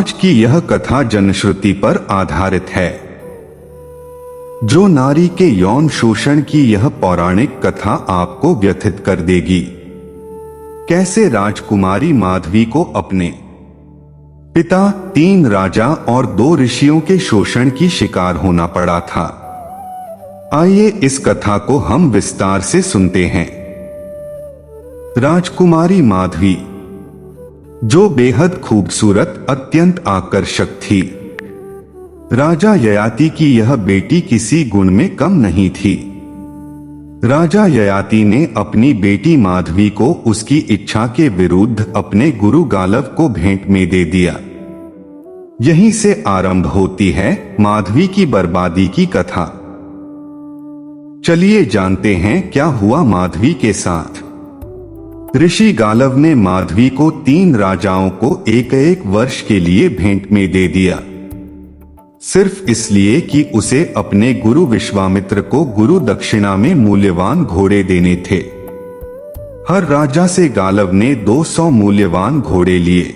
आज की यह कथा जनश्रुति पर आधारित है। जो नारी के यौन शोषण की यह पौराणिक कथा आपको व्यथित कर देगी। कैसे राजकुमारी माधवी को अपने पिता, 3 राजा और 2 ऋषियों के शोषण की शिकार होना पड़ा था। आइए इस कथा को हम विस्तार से सुनते हैं। राजकुमारी माधवी, जो बेहद खूबसूरत, अत्यंत आकर्षक थी। राजा ययाति की यह बेटी किसी गुण में कम नहीं थी। राजा ययाति ने अपनी बेटी माधवी को उसकी इच्छा के विरुद्ध अपने गुरु गालव को भेंट में दे दिया। यहीं से आरंभ होती है माधवी की बर्बादी की कथा। चलिए जानते हैं क्या हुआ माधवी के साथ। ऋषि गालव ने माधवी को 3 राजाओं को एक वर्ष के लिए भेंट में दे दिया, सिर्फ इसलिए कि उसे अपने गुरु विश्वामित्र को गुरु दक्षिणा में मूल्यवान घोड़े देने थे। हर राजा से गालव ने 200 मूल्यवान घोड़े लिए,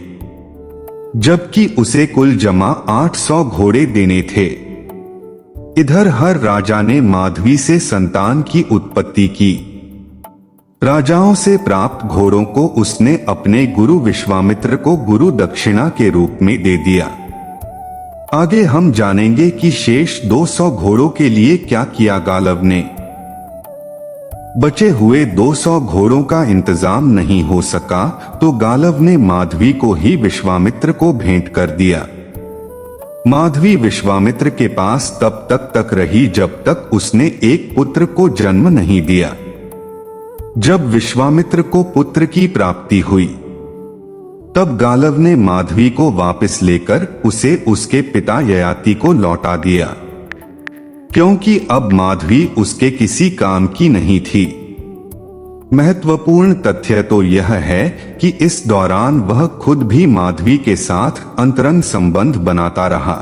जबकि उसे कुल जमा 800 घोड़े देने थे। इधर हर राजा ने माधवी से संतान की उत्पत्ति की। राजाओं से प्राप्त घोड़ों को उसने अपने गुरु विश्वामित्र को गुरु दक्षिणा के रूप में दे दिया। आगे हम जानेंगे कि शेष 200 घोड़ों के लिए क्या किया गालव ने। बचे हुए 200 घोड़ों का इंतजाम नहीं हो सका तो गालव ने माधवी को ही विश्वामित्र को भेंट कर दिया। माधवी विश्वामित्र के पास तब तक रही जब तक उसने एक पुत्र को जन्म नहीं दिया। जब विश्वामित्र को पुत्र की प्राप्ति हुई, तब गालव ने माधवी को वापस लेकर उसे उसके पिता ययाति को लौटा दिया, क्योंकि अब माधवी उसके किसी काम की नहीं थी। महत्वपूर्ण तथ्य तो यह है कि इस दौरान वह खुद भी माधवी के साथ अंतरंग संबंध बनाता रहा।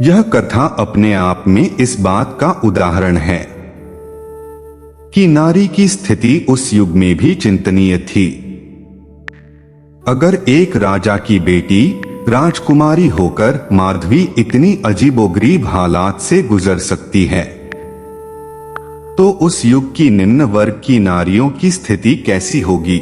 यह कथा अपने आप में इस बात का उदाहरण है कि नारी की स्थिति उस युग में भी चिंतनीय थी। अगर एक राजा की बेटी राजकुमारी होकर माधवी इतनी अजीबोगरीब हालात से गुजर सकती है, तो उस युग की निम्न वर्ग की नारियों की स्थिति कैसी होगी।